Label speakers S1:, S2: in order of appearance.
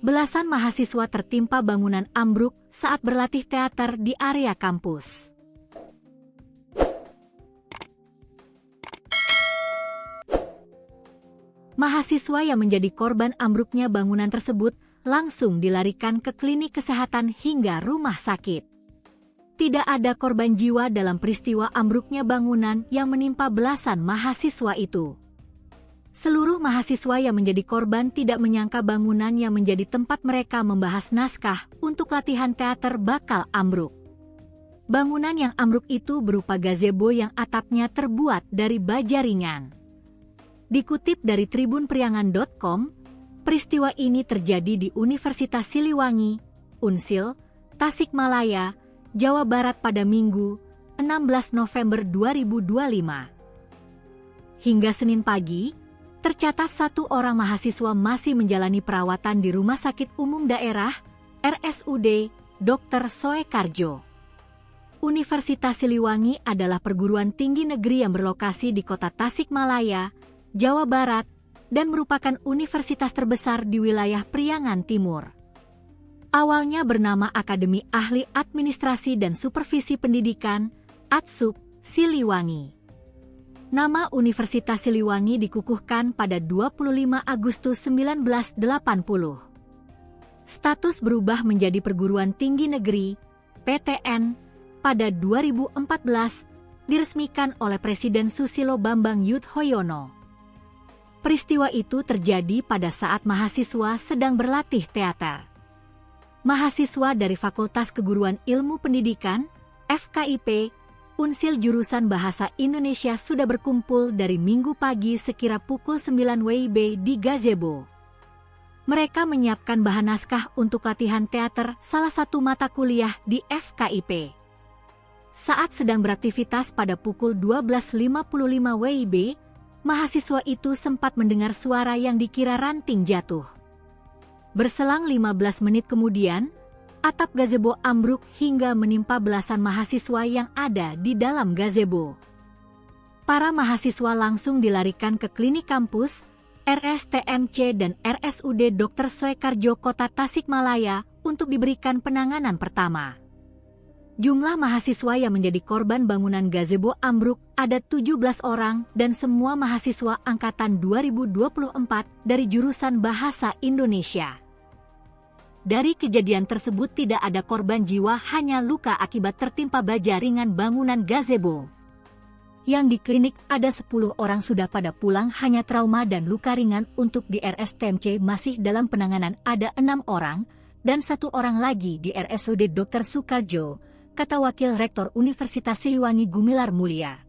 S1: Belasan mahasiswa tertimpa bangunan ambruk saat berlatih teater di area kampus. Mahasiswa yang menjadi korban ambruknya bangunan tersebut langsung dilarikan ke klinik kesehatan hingga rumah sakit. Tidak ada korban jiwa dalam peristiwa ambruknya bangunan yang menimpa belasan mahasiswa itu. Seluruh mahasiswa yang menjadi korban tidak menyangka bangunan yang menjadi tempat mereka membahas naskah untuk latihan teater bakal ambruk. Bangunan yang ambruk itu berupa gazebo yang atapnya terbuat dari baja ringan. Dikutip dari tribunpriangan.com, peristiwa ini terjadi di Universitas Siliwangi, Unsil, Tasikmalaya, Jawa Barat pada Minggu, 16 November 2025. Hingga Senin pagi, tercatat 1 orang mahasiswa masih menjalani perawatan di Rumah Sakit Umum Daerah, RSUD, Dr. Soekarjo. Universitas Siliwangi adalah perguruan tinggi negeri yang berlokasi di kota Tasikmalaya, Jawa Barat, dan merupakan universitas terbesar di wilayah Priangan Timur. Awalnya bernama Akademi Ahli Administrasi dan Supervisi Pendidikan, ATSUP, Siliwangi. Nama Universitas Siliwangi dikukuhkan pada 25 Agustus 1980. Status berubah menjadi perguruan tinggi negeri, PTN, pada 2014, diresmikan oleh Presiden Susilo Bambang Yudhoyono. Peristiwa itu terjadi pada saat mahasiswa sedang berlatih teater. Mahasiswa dari Fakultas Keguruan Ilmu Pendidikan, FKIP, Unsil jurusan Bahasa Indonesia sudah berkumpul dari Minggu pagi sekira pukul 9 WIB di gazebo. Mereka menyiapkan bahan naskah untuk latihan teater salah satu mata kuliah di FKIP. Saat sedang beraktivitas pada pukul 12.55 WIB, mahasiswa itu sempat mendengar suara yang dikira ranting jatuh. Berselang 15 menit kemudian, atap gazebo ambruk hingga menimpa belasan mahasiswa yang ada di dalam gazebo. Para mahasiswa langsung dilarikan ke klinik kampus, RSTMC dan RSUD Dr. Soekarjo Kota Tasikmalaya untuk diberikan penanganan pertama. Jumlah mahasiswa yang menjadi korban bangunan gazebo ambruk ada 17 orang dan semua mahasiswa angkatan 2024 dari jurusan Bahasa Indonesia. Dari kejadian tersebut tidak ada korban jiwa, hanya luka akibat tertimpa baja ringan bangunan gazebo. Yang di klinik ada 10 orang sudah pada pulang, hanya trauma dan luka ringan. Untuk di RSTMC masih dalam penanganan ada 6 orang dan 1 orang lagi di RSUD Dr. Soekarjo, kata Wakil Rektor Universitas Siliwangi Gumilar Mulia.